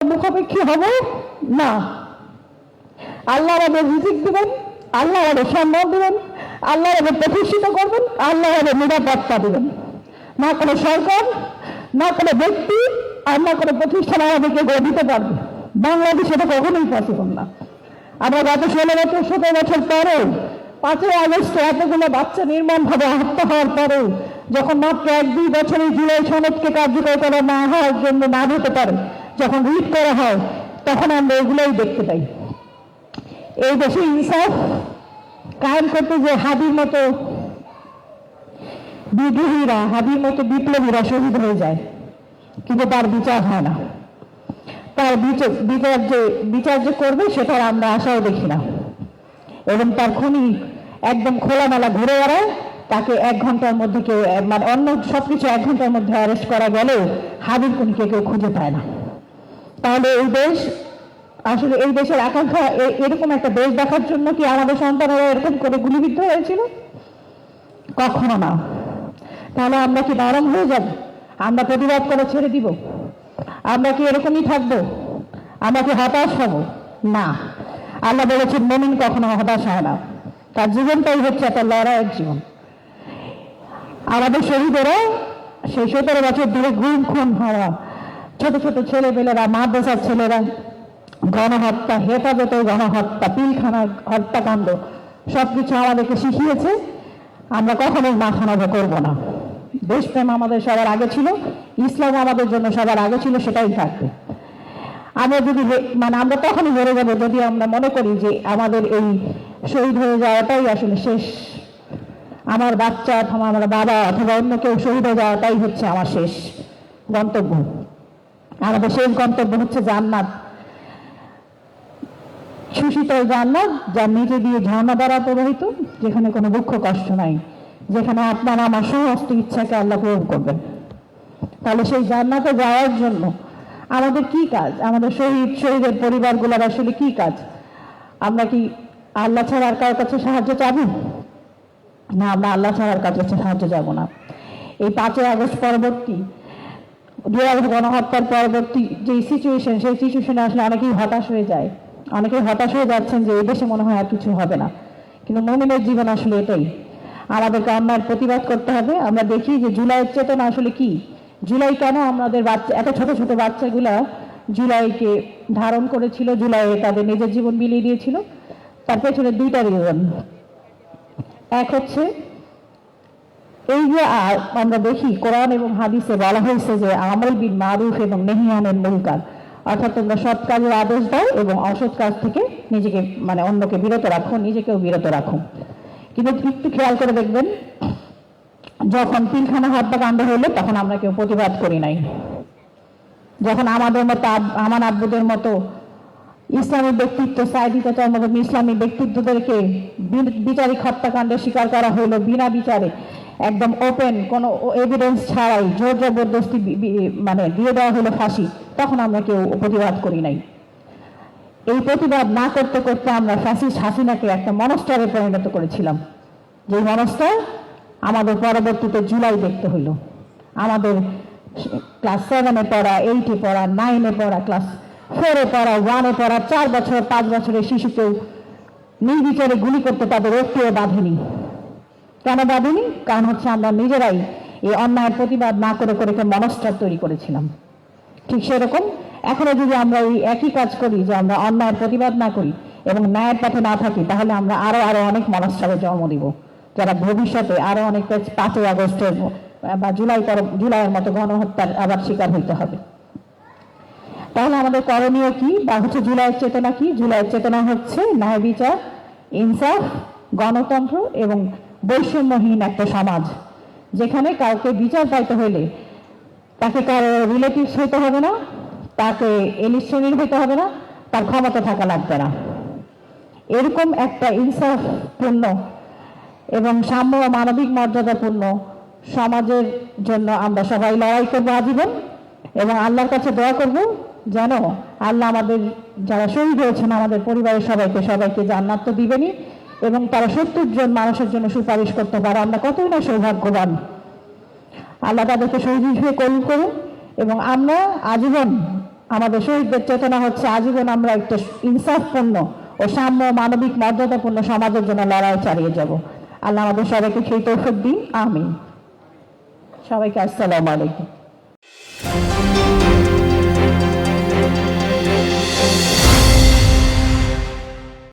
মুখাপেক্ষী হব না। আল্লাহ আমাদের রিজিক দিবেন, আল্লাহ আমাদের সম্মান দিবেন, আল্লাহ আমাদের প্রতিষ্ঠিত করবেন, আল্লাহ আমাদের নিরাপত্তা দিবেন। না কোনো সরকার, না কোনো ব্যক্তি আর না কোনো প্রতিষ্ঠান আমাদেরকে গড়ে দিতে পারবে। বাংলাদেশে এটা কখনোই পসিবল না। আমরা গত 16 বছর 17 বছর পরেও 5ই আগস্টে এতগুলো বাচ্চা নির্মমভাবে হত্যা হওয়ার পরেও যখন মাত্র 1-2 বছরে জুলাই সনদকে কার্যকর করা না হওয়ার জন্য না হতে পারে, যখন রিট করা হয়, তখন আমরা এগুলোই দেখতে পাই। এই দেশে ইনসাফ কায়েম করতে যে হাদির মতো বিদ্রোহীরা, হাদির মতো বিপ্লবীরা শহীদ হয়ে যায়, কিন্তু তার বিচার হয় না। তার বিচার যে করবে সেটার আমরা আশাও দেখি না। এবং তার খুনি একদম খোলামেলা ঘুরে বেড়ায়, তাকে 1 ঘন্টার মধ্যে কেউ, মানে অন্য সবকিছু 1 ঘন্টার মধ্যে অ্যারেস্ট করা গেলেও হাদির খুনিকে কেউ খুঁজে পায় না। তাহলে এই দেশ আসলে, এই দেশের আকাঙ্ক্ষা এরকম একটা দেশ দেখার জন্য কি আমাদের সন্তানেরা এরকম করে গুলিবিদ্ধ হয়েছিল? কখনো না। তাহলে আমরা কি নরম হয়ে যাব? আমরা প্রতিবাদ করে ছেড়ে দিব? আমরা কি এরকমই থাকবো? আমরা কি হতাশ হব? না। আল্লাহ বলেছেন মুমিন কখনো হতাশ হয় না, তার জীবনটাই হচ্ছে একটা লড়াইয়ের জীবন। আমাদের শহীদেরা সেই 17 বছর ধরে গুম খুন হওয়া, ছোট ছোট ছেলেপেলেরা, মাদ্রাসার ছেলেরা, গণহত্যা, হেফাজতে গণহত্যা, পিলখানা হত্যাকাণ্ড, সবকিছু আমাদেরকে শিখিয়েছে আমরা কখনোই মাথা নত করবো না। দেশপ্রেম আমাদের সবার আগে ছিল, ইসলাম আমাদের জন্য সবার আগে ছিল, সেটাই থাকবে। আমরা যদি আমরা তখনই হেরে যাবো যদি আমরা মনে করি যে আমাদের এই শহীদ হয়ে যাওয়াটাই আসলে শেষ, আমার বাচ্চা অথবা আমার বাবা অথবা অন্য কেউ শহীদ হয়ে যাওয়াটাই হচ্ছে আমার শেষ গন্তব্য। আমাদের শেষ গন্তব্য হচ্ছে জান্নাত, সুশীতল জান্নাত, যার নিচে দিয়ে ঝর্ণা দ্বারা প্রবাহিত, যেখানে কোনো দুঃখ কষ্ট নাই, যেখানে আপনার আমার সমস্ত ইচ্ছাকে আল্লাহ পূরণ করবেন। তাহলে সেই জান্নাতে যাওয়ার জন্য আমাদের কি কাজ? আমাদের শহীদের পরিবারগুলোর আসলে কি কাজ? আমরা কি আল্লাহ ছাড়া আর কারোর কাছে সাহায্য চাবো না? আমরা আল্লাহ ছাড়া আর কারোর কাছে সাহায্য যাব না। এই 5ই আগস্ট পরবর্তী, গণহত্যার পরবর্তী যে সিচুয়েশন, সেই সিচুয়েশনে আসলে অনেকেই হতাশ হয়ে যায়, অনেকেই হতাশ হয়ে যাচ্ছেন যে এই দেশে মনে হয় আর কিছু হবে না। কিন্তু মুমিনের জীবন আসলে এটাই, আমাদেরকে অন্যায়ের প্রতিবাদ করতে হবে। আমরা দেখি যে জুলাইয়ের চেতনা আসলে কি, জুলাই কেন আমাদের বাচ্চা, এত ছোট ছোট বাচ্চাগুলা জুলাইকে ধারণ করেছিল, জুলাইয়ে তাদের নিজের জীবন বিলিয়ে দিয়েছিল। তার পেছনে 2টা রিজন। এক হচ্ছে এই যে আমরা দেখি কোরআন এবং হাদিসে বলা হয়েছে যে আমল বিল মারুফ এবং নেহি আনিল মুনকার, অর্থাৎ তোমরা সৎ কাজের আদেশ দাও এবং অসৎ কাজ থেকে নিজেকে, অন্যকে বিরত রাখো, নিজেকেও বিরত রাখো। কিন্তু একটু খেয়াল করে দেখবেন, যখন পিলখানা হত্যাকাণ্ড হলো তখন আমরা কেউ প্রতিবাদ করি নাই। যখন আমাদের মতো, আমার আব্বুদের মতো ইসলামী ব্যক্তিত্ব, সাইদি চাচার মতো ইসলামী ব্যক্তিত্বদেরকে বিচারিক হত্যাকাণ্ডের শিকার করা হলো বিনা বিচারে, একদম ওপেন, কোনো এভিডেন্স ছাড়াই জোর জবরদস্তি দিয়ে দেওয়া হলো ফাঁসি, তখন আমরা কেউ প্রতিবাদ করি নাই। এই প্রতিবাদ না করতে করতে আমরা ফ্যাসিস্ট হাসিনাকে একটা মনস্টারে পরিণত করেছিলাম, যে মনস্টার আমাদের পরবর্তীতে জুলাই দেখতে হইল। আমাদের ক্লাস 7-এ পড়া, 8-এ পড়া, 9-এ পড়া, ক্লাস 4-এ পড়া, 1-এ পড়া, 4 বছর 5 বছরের শিশুকেও নির্বিচারে গুলি করতে তাদের একটুও বাঁধেনি। কেন বাঁধেনি? কারণ হচ্ছে আমরা নিজেরাই এই অন্যায়ের প্রতিবাদ না করে করে মনস্টার তৈরি করেছিলাম। ঠিক সেরকম এখনো যদি আমরা এই একই কাজ করি, যে আমরা অন্যায়ের প্রতিবাদ না করি এবং ন্যায়ের পথে না থাকি, তাহলে আমরা আরো অনেক মনস্টারের জন্ম দিব, যারা ভবিষ্যতে আরো অনেক 5ই আগস্টের বা জুলাইয়ের মতো গণহত্যার আবার শিকার হইতে হবে। তাহলে আমাদের করণীয় কি, বা হচ্ছে জুলাইয়ের চেতনা কি? জুলাইয়ের চেতনা হচ্ছে ন্যায় বিচার, ইনসাফ, গণতন্ত্র এবং বৈষম্যহীন একটা সমাজ, যেখানে কাউকে বিচার পাইতে হইলে তাকে কারো রিলেটিভস হইতে হবে না, তাকে এলিট শ্রেণীর হইতে হবে না, তার ক্ষমতা থাকা লাগবে না। এরকম একটা ইনসাফপূর্ণ এবং সাম্য ও মানবিক মর্যাদাপূর্ণ সমাজের জন্য আমরা সবাই লড়াই করবো আজীবন, এবং আল্লাহর কাছে দোয়া করব যেন আল্লাহ আমাদের যারা শহীদ হয়েছেন, আমাদের পরিবারের সবাইকে জান্নাত তো দিবেনই, এবং তারা 70 জন মানুষের জন্য সুপারিশ করতে পারে। আমরা কতই না সৌভাগ্যবান। আল্লাহ তাদেরকে শহীদ হিসেবে কবুল করুন এবং আমরা আজীবন আমাদের শহীদদের চেতনা হচ্ছে আজীবন আমরা একটা ইনসাফপূর্ণ ও সাম্য মানবিক মর্যাদাপূর্ণ সমাজের জন্য লড়াই চালিয়ে যাব। আল্লাহ আমাদের সবাইকে সেই তৌফিক দিন, আমিন। সবাইকে আসসালামু আলাইকুম।